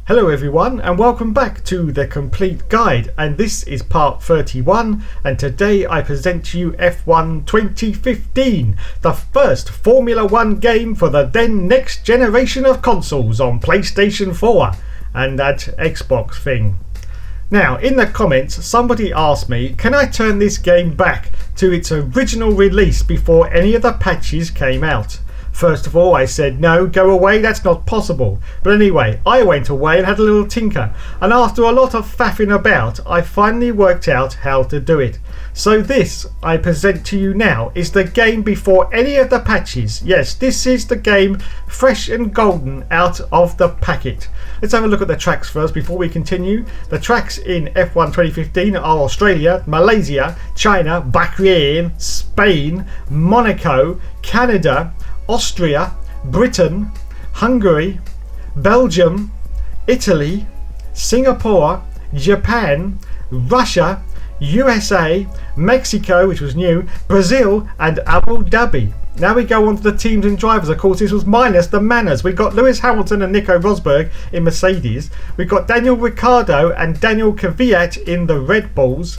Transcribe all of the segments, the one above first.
Hello everyone and welcome back to The Complete Guide, and this is part 31, and today I present to you F1 2015, the first Formula 1 game for the then next generation of consoles on PlayStation 4 and that Xbox thing. Now, in the comments somebody asked me, can I turn this game back to its original release before any of the patches came out? First of all, I said no, go away, that's not possible. But anyway, I went away and had a little tinker, and after a lot of faffing about, I finally worked out how to do it. So this I present to you now is the game before any of the patches. Yes, this is the game fresh and golden out of the packet. Let's have a look at the tracks first before we continue. The tracks in F1 2015 are Australia, Malaysia, China, Bahrain, Spain, Monaco, Canada, Austria, Britain, Hungary, Belgium, Italy, Singapore, Japan, Russia, USA, Mexico, which was new, Brazil and Abu Dhabi. Now we go on to the teams and drivers. Of course, this was minus the Manners. We've got Lewis Hamilton and Nico Rosberg in Mercedes. We've got Daniel Ricciardo and Daniel Kvyat in the Red Bulls.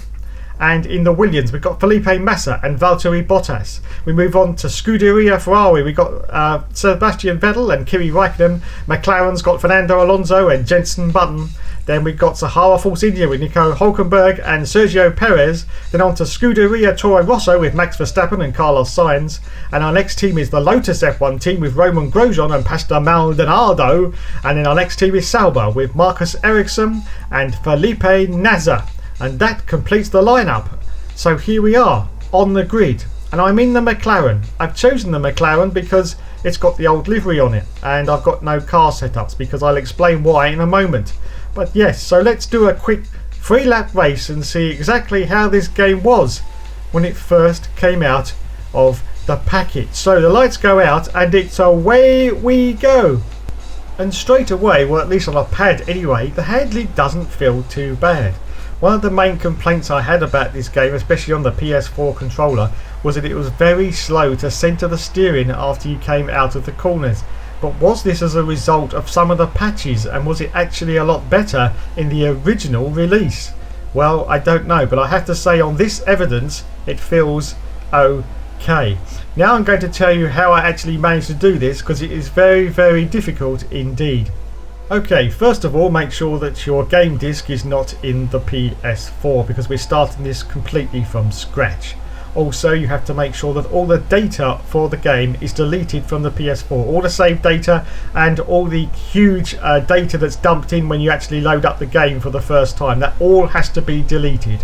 And in the Williams, we've got Felipe Massa and Valtteri Bottas. We move on to Scuderia Ferrari. We've got Sebastian Vettel and Kimi Raikkonen. McLaren's got Fernando Alonso and Jenson Button. Then we've got Sahara Force India with Nico Hulkenberg and Sergio Perez. Then on to Scuderia Toro Rosso with Max Verstappen and Carlos Sainz. And our next team is the Lotus F1 team with Roman Grosjean and Pastor Maldonado. And then our next team is Sauber with Marcus Ericsson and Felipe Nasr. And that completes the lineup. So here we are on the grid, and I'm in the McLaren. I've chosen the McLaren because it's got the old livery on it, and I've got no car setups because I'll explain why in a moment. But yes, so let's do a quick 3-lap race and see exactly how this game was when it first came out of the packet. So the lights go out and it's away we go. And straight away, well, at least on a pad anyway, the handling doesn't feel too bad. One of the main complaints I had about this game, especially on the PS4 controller, was that it was very slow to centre the steering after you came out of the corners. But was this as a result of some of the patches, and was it actually a lot better in the original release? Well, I don't know, but I have to say on this evidence it feels okay. Now I'm going to tell you how I actually managed to do this, because it is very, very difficult indeed. Okay, first of all, make sure that your game disc is not in the PS4 because we're starting this completely from scratch. Also, you have to make sure that all the data for the game is deleted from the PS4. All the save data and all the huge data that's dumped in when you actually load up the game for the first time. That all has to be deleted.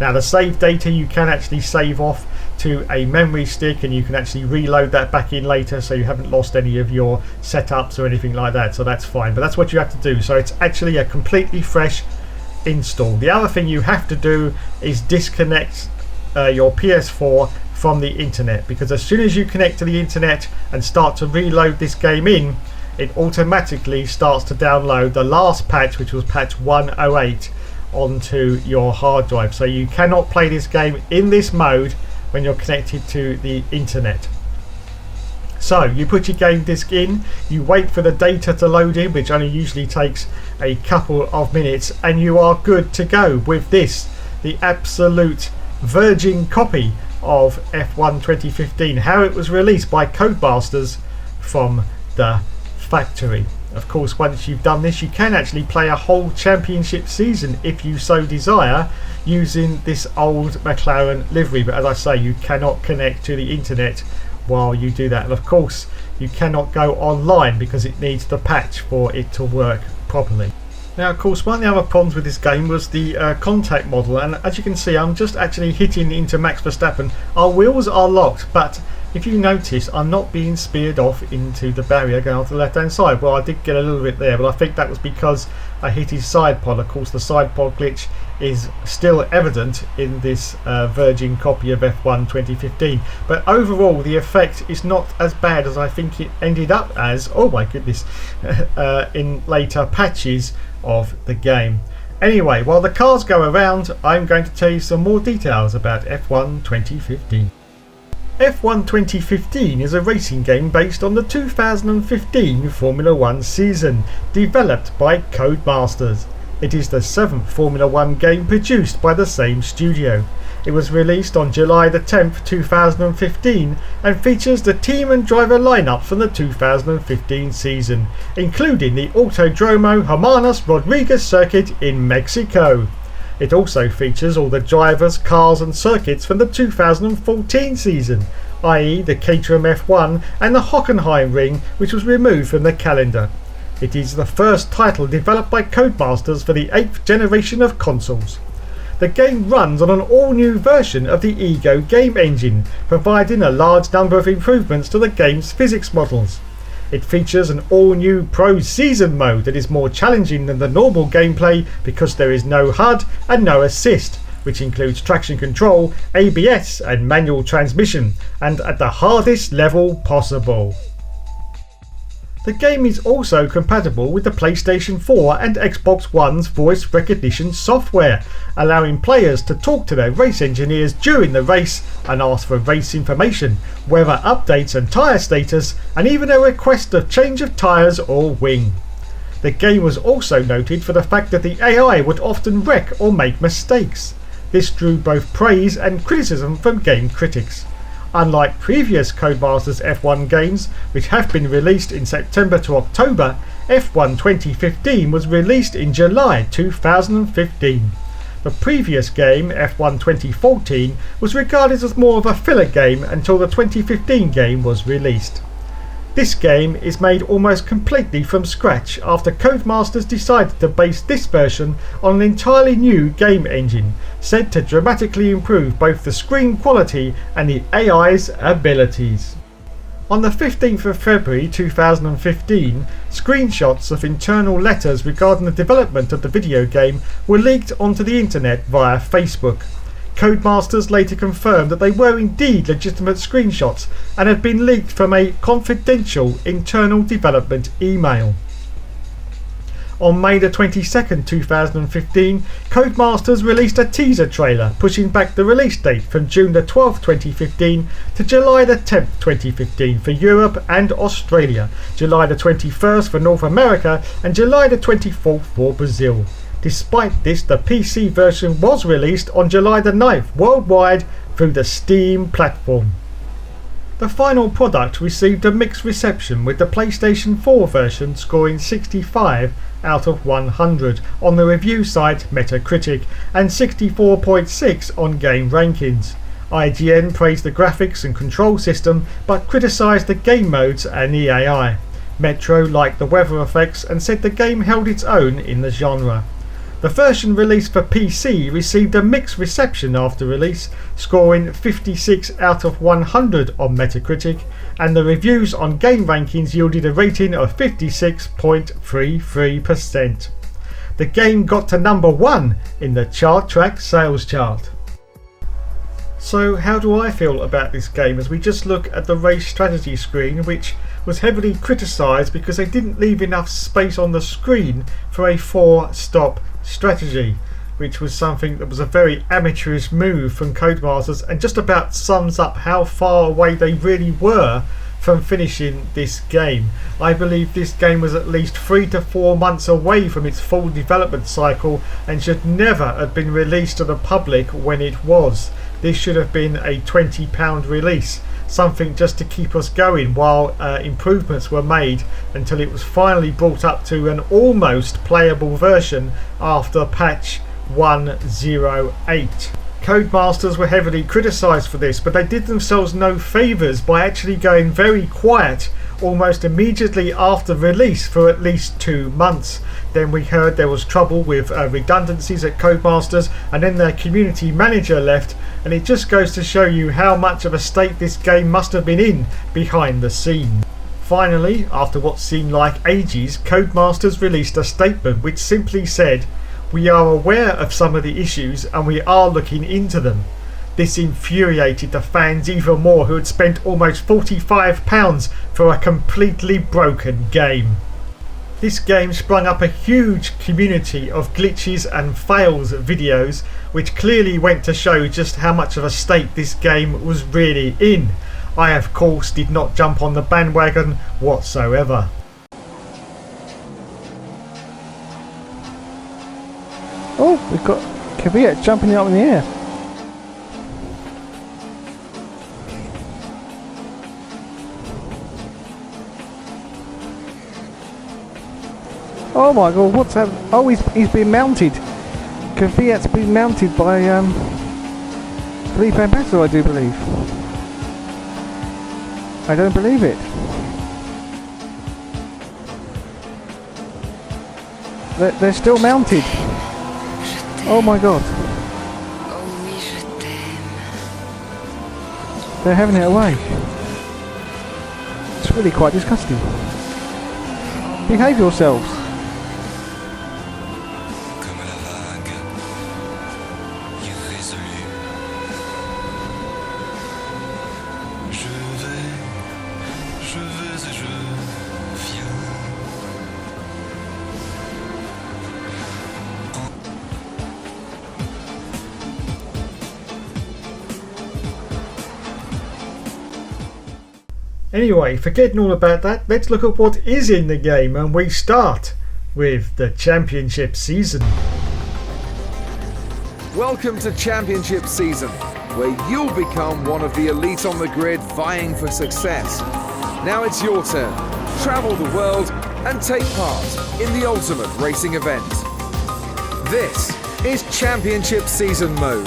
Now, the save data you can actually save off to a memory stick, and you can actually reload that back in later, so you haven't lost any of your setups or anything like that, so that's fine. But that's what you have to do, so it's actually a completely fresh install. The other thing you have to do is disconnect your PS4 from the internet, because as soon as you connect to the internet and start to reload this game in, it automatically starts to download the last patch, which was patch 108, onto your hard drive. So you cannot play this game in this mode when you're connected to the internet. So you put your game disc in, you wait for the data to load in, which only usually takes a couple of minutes, and you are good to go with this, the absolute virgin copy of F1 2015, how it was released by Codemasters from the factory. Of course, once you've done this, you can actually play a whole championship season if you so desire using this old McLaren livery. But as I say, you cannot connect to the internet while you do that. And of course, you cannot go online because it needs the patch for it to work properly. Now, of course, one of the other problems with this game was the contact model. And as you can see, I'm just actually hitting into Max Verstappen. Our wheels are locked, but if you notice, I'm not being speared off into the barrier going off the left hand side. Well, I did get a little bit there, but I think that was because I hit his side pod. Of course, the side pod glitch is still evident in this virgin copy of F1 2015. But overall, the effect is not as bad as I think it ended up as, oh my goodness, in later patches of the game. Anyway, while the cars go around, I'm going to tell you some more details about F1 2015. F1 2015 is a racing game based on the 2015 Formula 1 season, developed by Codemasters. It is the 7th Formula 1 game produced by the same studio. It was released on July the 10th, 2015 and features the team and driver lineup from the 2015 season, including the Autodromo Hermanos Rodriguez circuit in Mexico. It also features all the drivers, cars and circuits from the 2014 season, i.e. the Caterham F1 and the Hockenheim Ring, which was removed from the calendar. It is the first title developed by Codemasters for the 8th generation of consoles. The game runs on an all-new version of the Ego game engine, providing a large number of improvements to the game's physics models. It features an all-new Pro Season mode that is more challenging than the normal gameplay because there is no HUD and no assist, which includes traction control, ABS and manual transmission, and at the hardest level possible. The game is also compatible with the PlayStation 4 and Xbox One's voice recognition software, allowing players to talk to their race engineers during the race and ask for race information, weather updates and tyre status, and even a request of change of tyres or wing. The game was also noted for the fact that the AI would often wreck or make mistakes. This drew both praise and criticism from game critics. Unlike previous Codemasters F1 games, which have been released in September to October, F1 2015 was released in July 2015. The previous game, F1 2014, was regarded as more of a filler game until the 2015 game was released. This game is made almost completely from scratch after Codemasters decided to base this version on an entirely new game engine, said to dramatically improve both the screen quality and the AI's abilities. On the 15th of February 2015, screenshots of internal letters regarding the development of the video game were leaked onto the internet via Facebook. Codemasters later confirmed that they were indeed legitimate screenshots and had been leaked from a confidential internal development email. On May the 22nd, 2015, Codemasters released a teaser trailer pushing back the release date from June the 12th, 2015 to July the 10th, 2015 for Europe and Australia, July the 21st for North America and July the 24th for Brazil. Despite this, the PC version was released on July the 9th worldwide through the Steam platform. The final product received a mixed reception, with the PlayStation 4 version scoring 65 out of 100 on the review site Metacritic and 64.6 on Game Rankings. IGN praised the graphics and control system but criticised the game modes and the AI. Metro liked the weather effects and said the game held its own in the genre. The version released for PC received a mixed reception after release, scoring 56 out of 100 on Metacritic, and the reviews on Game Rankings yielded a rating of 56.33%. The game got to number 1 in the Chart Track sales chart. So how do I feel about this game as we just look at the race strategy screen, which was heavily criticised because they didn't leave enough space on the screen for a 4-stop strategy, which was something that was a very amateurish move from Codemasters and just about sums up how far away they really were from finishing this game. I believe this game was at least 3 to 4 months away from its full development cycle and should never have been released to the public when it was. This should have been a £20 release, something just to keep us going while improvements were made until it was finally brought up to an almost playable version after patch 108. Codemasters were heavily criticised for this, but they did themselves no favours by actually going very quiet almost immediately after release for at least 2 months. Then we heard there was trouble with redundancies at Codemasters, and then their community manager left, and it just goes to show you how much of a state this game must have been in behind the scenes. Finally, after what seemed like ages, Codemasters released a statement which simply said, "We are aware of some of the issues and we are looking into them." This infuriated the fans even more, who had spent almost £45 for a completely broken game. This game sprung up a huge community of glitches and fails videos, which clearly went to show just how much of a state this game was really in. I of course did not jump on the bandwagon whatsoever. Oh, we've got Kvyat jumping up in the air. Oh my god, what's that? Oh, he's been mounted. Kvyat's been mounted by Felipe Massa, I do believe. I don't believe it. They're still mounted. Oh my god. They're having it away. It's really quite disgusting. Behave yourselves. Anyway, forgetting all about that, let's look at what is in the game, and we start with the Championship Season. Welcome to Championship Season, where you'll become one of the elite on the grid vying for success. Now it's your turn. Travel the world and take part in the ultimate racing event. This is Championship Season mode.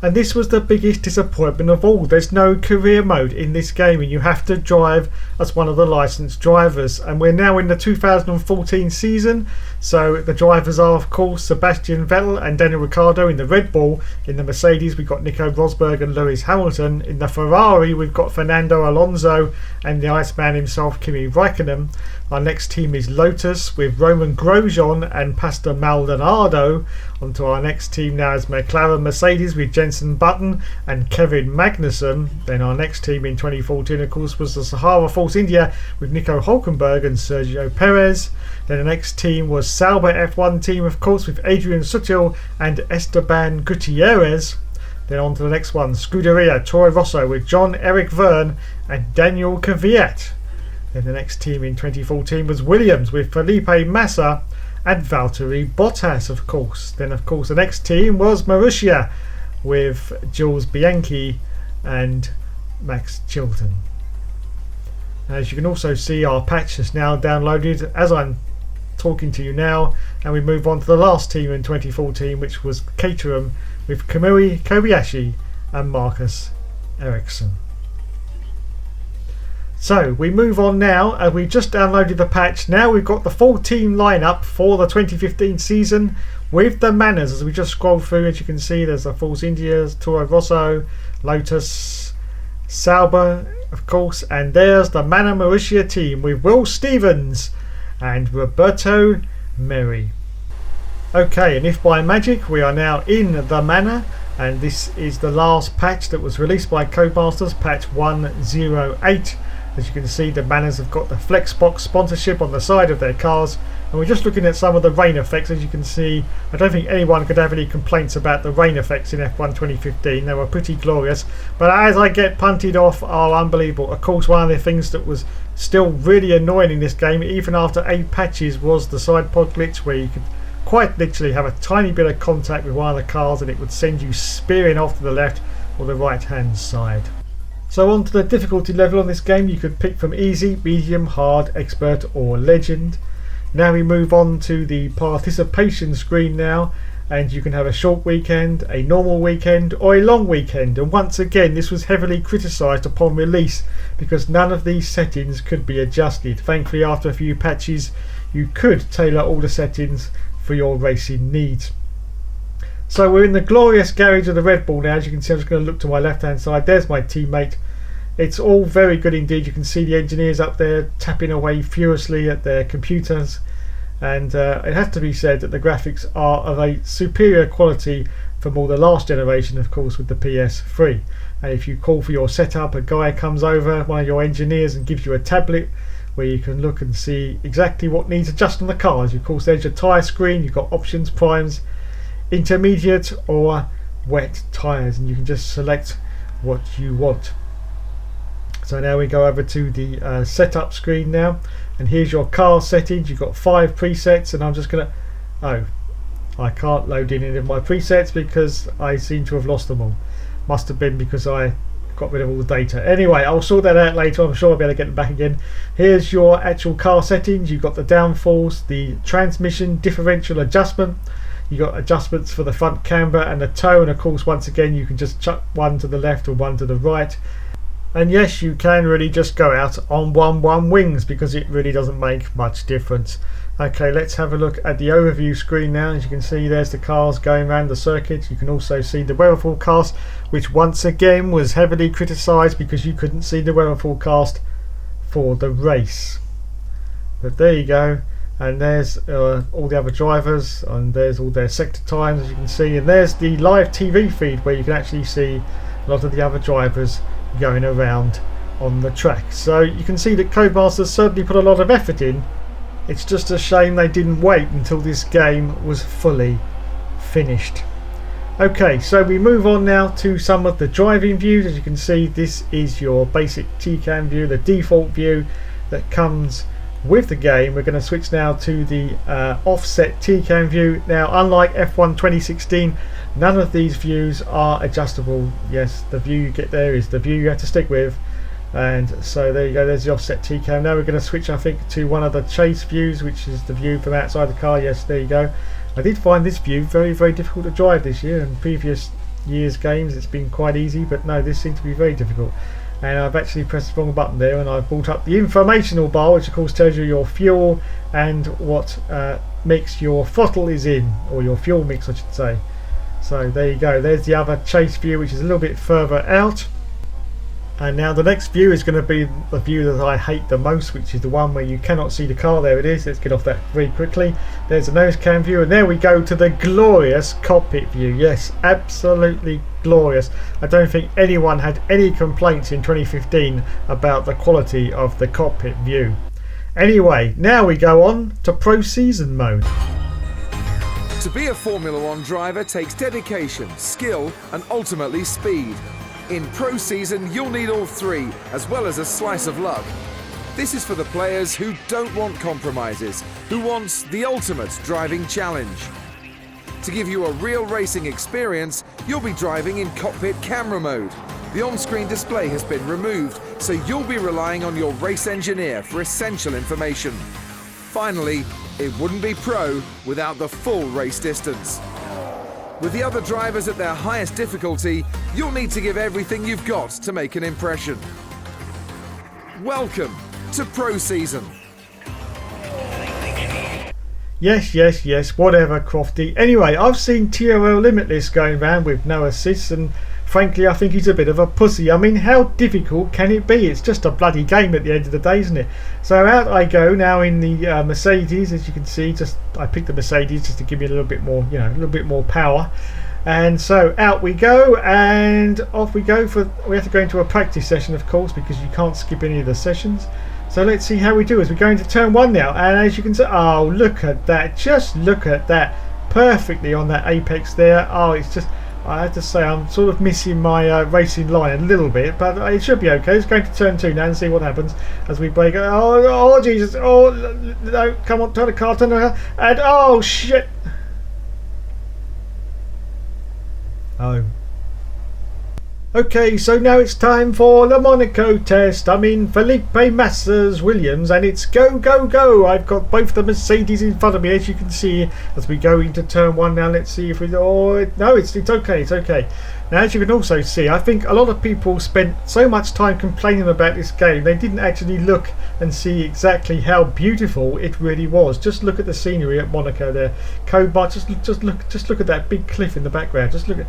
And this was the biggest disappointment of all. There's no career mode in this game, and you have to drive as one of the licensed drivers. And we're now in the 2014 season, so the drivers are of course Sebastian Vettel and Daniel Ricciardo in the Red Bull. In the Mercedes we've got Nico Rosberg and Lewis Hamilton. In the Ferrari we've got Fernando Alonso and the Iceman himself, Kimi Raikkonen. Our next team is Lotus with Roman Grosjean and Pastor Maldonado. Onto our next team now is McLaren Mercedes with Jenson Button and Kevin Magnussen. Then our next team in 2014 of course was the Sahara Force India with Nico Hulkenberg and Sergio Perez. Then the next team was Sauber F1 team of course with Adrian Sutil and Esteban Gutierrez. Then on to the next one, Scuderia Toro Rosso with John Eric Verne and Daniel Kvyat. Then the next team in 2014 was Williams with Felipe Massa and Valtteri Bottas of course. Then of course the next team was Marussia with Jules Bianchi and Max Chilton. As you can also see, our patch is now downloaded as I'm talking to you now, and we move on to the last team in 2014, which was Caterham with Kamui Kobayashi and Marcus Ericsson. So we move on now, and we just downloaded the patch. Now we've got the full team lineup for the 2015 season with the manners. As we just scroll through, as you can see, there's the Force India, Toro Rosso, Lotus, Sauber of course, and there's the Manor Marussia team with Will Stevens and Roberto Merri. Okay, and if by magic we are now in the Manor, and this is the last patch that was released by Codemasters, patch 108. As you can see, the Manors have got the Flexbox sponsorship on the side of their cars, and we're just looking at some of the rain effects. As you can see, I don't think anyone could have any complaints about the rain effects in F1 2015. They were pretty glorious, but as I get punted off are unbelievable. Of course, one of the things that was still really annoying in this game, even after 8 patches, was the side pod glitch, where you could quite literally have a tiny bit of contact with one of the cars and it would send you spearing off to the left or the right hand side. So on to the difficulty level on this game. You could pick from easy, medium, hard, expert or legend. Now we move on to the participation screen now, and you can have a short weekend, a normal weekend or a long weekend. And once again, this was heavily criticised upon release because none of these settings could be adjusted. Thankfully, after a few patches you could tailor all the settings for your racing needs. So we're in the glorious garage of the Red Bull now. As you can see, I'm just going to look to my left hand side. There's my teammate. It's all very good indeed. You can see the engineers up there tapping away furiously at their computers, and it has to be said that the graphics are of a superior quality from all the last generation, of course, with the PS3. And if you call for your setup, a guy comes over, one of your engineers, and gives you a tablet where you can look and see exactly what needs adjusting on the cars. Of course, there's your tyre screen. You've got options, primes, intermediate or wet tyres, and you can just select what you want. So now we go over to the setup screen now, and here's your car settings. You've got 5 presets, and I'm just gonna I can't load in any of my presets because I seem to have lost them all. Must have been because I got rid of all the data. Anyway, I'll sort that out later. I'm sure I'll be able to get them back again. Here's your actual car settings. You've got the downforce, the transmission differential adjustment. You've got adjustments for the front camber and the tow, and of course once again you can just chuck one to the left or one to the right. And yes, you can really just go out on one wings because it really doesn't make much difference. Okay, let's have a look at the overview screen now. As you can see, there's the cars going around the circuit. You can also see the weather forecast, which once again was heavily criticised because you couldn't see the weather forecast for the race. But there you go. And there's all the other drivers, and there's all their sector times, as you can see. And there's the live TV feed where you can actually see a lot of the other drivers going around on the track. So you can see that Codemasters certainly put a lot of effort in. It's just a shame they didn't wait until this game was fully finished. Okay, so we move on now to some of the driving views. As you can see, this is your basic TCAM view, the default view that comes with the game. We're going to switch now to the offset TCAM view. Now, unlike F1 2016, none of these views are adjustable. Yes, the view you get there is the view you have to stick with. And so there you go, there's the offset TCAM. Now we're going to switch, I think, to one of the chase views, which is the view from outside the car. Yes, there you go. I did find this view very, very difficult to drive this year. In previous years' games it's been quite easy, but no, this seems to be very difficult. And I've actually pressed the wrong button there, and I've brought up the informational bar, which of course tells you your fuel and what mix your throttle is in, or your fuel mix I should say. So there you go, there's the other chase view, which is a little bit further out. And now the next view is going to be the view that I hate the most, which is the one where you cannot see the car. There it is. Let's get off that very quickly. There's the nose cam view, and there we go to the glorious cockpit view. Yes, absolutely glorious. I don't think anyone had any complaints in 2015 about the quality of the cockpit view. Anyway, now we go on to Pro Season mode. To be a Formula One driver takes dedication, skill, and ultimately speed. In Pro Season, you'll need all 3, as well as a slice of luck. This is for the players who don't want compromises, who wants the ultimate driving challenge. To give you a real racing experience, you'll be driving in cockpit camera mode. The on-screen display has been removed, so you'll be relying on your race engineer for essential information. Finally, it wouldn't be pro without the full race distance. With the other drivers at their highest difficulty, you'll need to give everything you've got to make an impression. Welcome to Pro Season. Yes, whatever, Crofty. Anyway, I've seen TRL Limitless going around with no assists, and frankly I think he's a bit of a pussy. I mean, how difficult can it be? It's just a bloody game at the end of the day, isn't it? So out I go now in the Mercedes. As you can see, I picked the Mercedes just to give me a little bit more, a little bit more power. And so out we go, and off we go. We have to go into a practice session, of course, because you can't skip any of the sessions. So let's see how we do as we go into turn 1 now. And as you can see, oh, look at that, just look at that, perfectly on that apex there. Oh, it's just, I have to say, I'm sort of missing my racing line a little bit, but it should be okay. Let's go into turn 2 now and see what happens as we break. Oh Jesus, oh no, come on, turn the car, and oh shit. Oh. Okay, so now it's time for the Monaco test. I'm in Felipe Massa's Williams, and it's go, go, go. I've got both the Mercedes in front of me, as you can see, as we go into turn 1 now. Let's see if we... Oh, no, it's okay, it's okay. Now, as you can also see, I think a lot of people spent so much time complaining about this game, they didn't actually look and see exactly how beautiful it really was. Just look at the scenery at Monaco there. Codemasters, just look at that big cliff in the background. Just look at...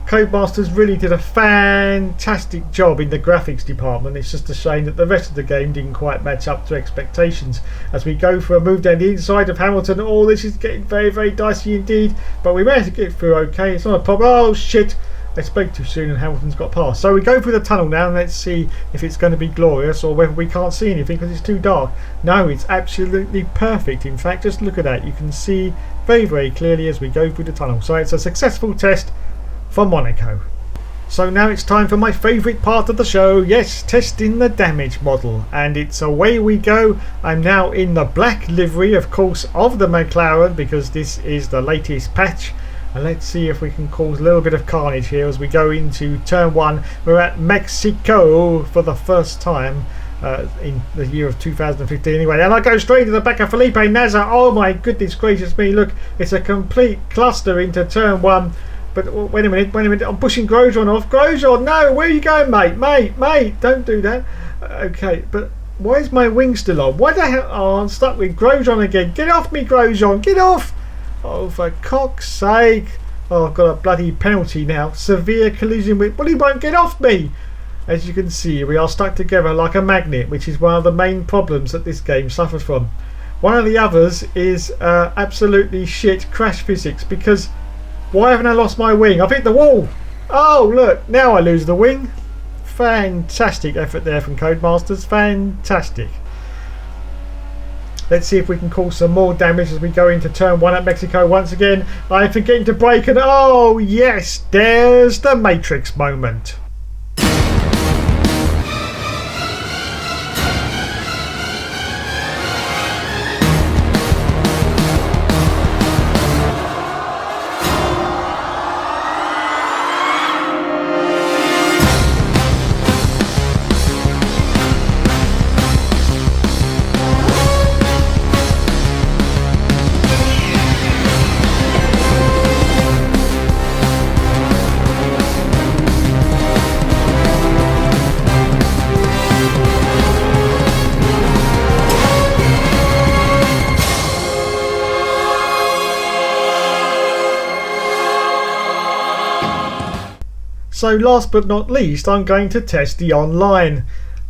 Codemasters really did a fantastic job in the graphics department. It's just a shame that the rest of the game didn't quite match up to expectations. As we go for a move down the inside of Hamilton, oh, this is getting very, very dicey indeed, but we managed to get through okay. It's not a problem. Oh shit, They spoke too soon and Hamilton's got past. So we go through the tunnel now and let's see if it's going to be glorious or whether we can't see anything because it's too dark. No, it's absolutely perfect. In fact, just look at that. You can see very, very clearly as we go through the tunnel. So it's a successful test for Monaco. So now it's time for my favourite part of the show. Yes, testing the damage model. And it's away we go. I'm now in the black livery, of course, of the McLaren because this is the latest patch. And let's see if we can cause a little bit of carnage here as we go into turn 1. We're at Mexico for the first time in the year of 2015 anyway. And I go straight to the back of Felipe Nasr. Oh my goodness gracious me. Look, it's a complete cluster into turn 1. But wait a minute. I'm pushing Grosjean off. Grosjean, no, where are you going, mate? Mate, don't do that. Okay, but why is my wing still on? Why the hell? Oh, I'm stuck with Grosjean again. Get off me, Grosjean. Get off. Oh, for cock's sake. Oh, I've got a bloody penalty now. Severe collision with... Well, he won't get off me. As you can see, we are stuck together like a magnet, which is one of the main problems that this game suffers from. One of the others is absolutely shit crash physics, because why haven't I lost my wing? I've hit the wall. Oh, look. Now I lose the wing. Fantastic effort there from Codemasters. Fantastic. Let's see if we can cause some more damage as we go into turn 1 at Mexico once again. I'm forgetting to brake and oh yes, there's the Matrix moment. So last but not least, I'm going to test the online.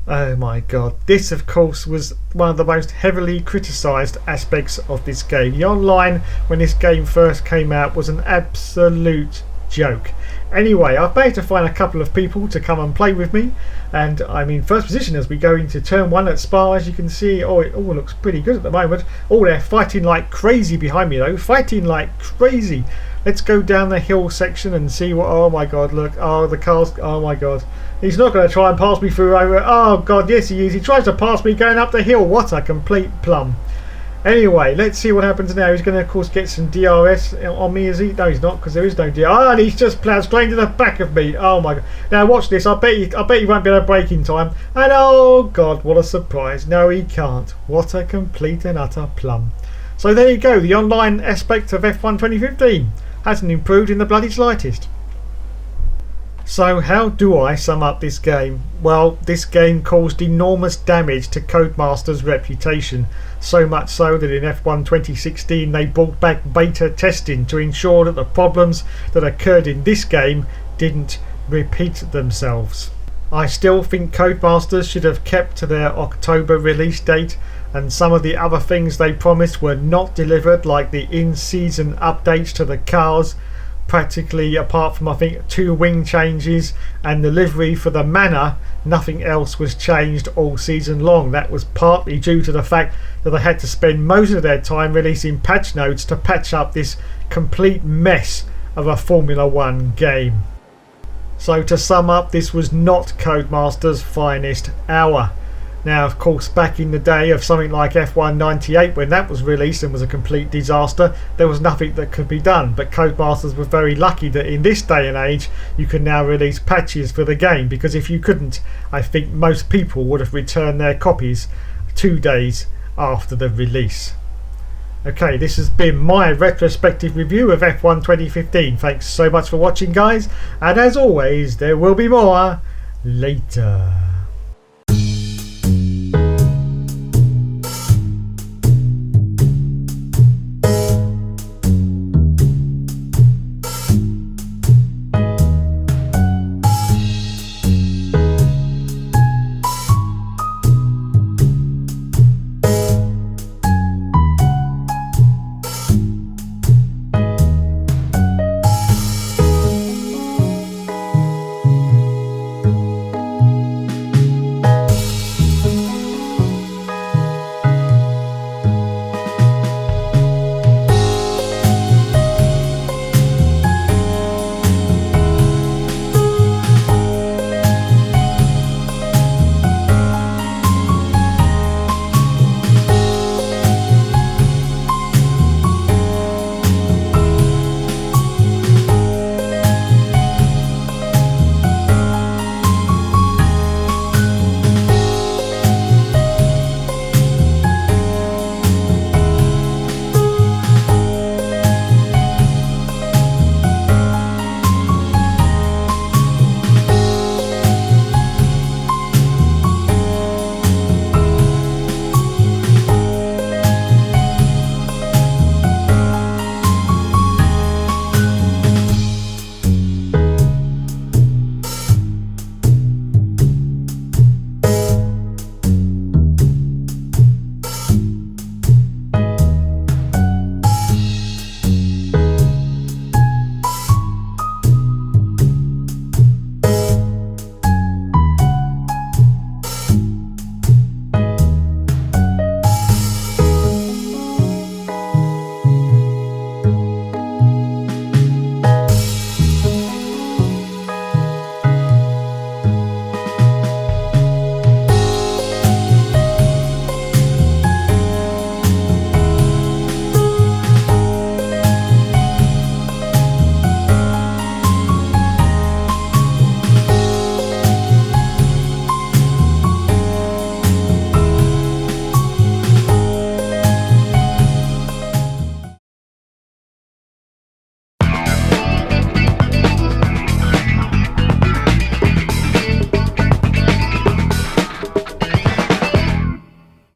Oh my god, this of course was one of the most heavily criticised aspects of this game. The online, when this game first came out, was an absolute joke. Anyway, I've managed to find a couple of people to come and play with me, and I'm in first position as we go into turn 1 at Spa. As you can see, oh, it all looks pretty good at the moment. Oh, they're fighting like crazy behind me though, fighting like crazy. Let's go down the hill section and see what... Oh my god, look. Oh, the car's... Oh my god. He's not going to try and pass me through over... Oh god, yes he is. He tries to pass me going up the hill. What a complete plum. Anyway, let's see what happens now. He's going to, of course, get some DRS on me, is he? No, he's not, because there is no DRS. Oh, and he's just ploughed straight into the back of me. Oh my god. Now watch this. I bet he won't be able to brake in time. And oh god, what a surprise. No, he can't. What a complete and utter plum. So there you go. The online aspect of F1 2015 hasn't improved in the bloody slightest. So how do I sum up this game? Well, this game caused enormous damage to Codemasters' reputation, so much so that in F1 2016 they brought back beta testing to ensure that the problems that occurred in this game didn't repeat themselves. I still think Codemasters should have kept to their October release date, and some of the other things they promised were not delivered, like the in-season updates to the cars. Practically, apart from I think 2 wing changes and the livery for the Manor, nothing else was changed all season long. That was partly due to the fact that they had to spend most of their time releasing patch notes to patch up this complete mess of a Formula 1 game. So to sum up, this was not Codemasters' finest hour. Now, of course, back in the day of something like F1 98, when that was released and was a complete disaster, there was nothing that could be done. But Codemasters were very lucky that in this day and age you can now release patches for the game, because if you couldn't, I think most people would have returned their copies 2 days after the release. Okay, this has been my retrospective review of F1 2015. Thanks so much for watching, guys, and as always, there will be more later.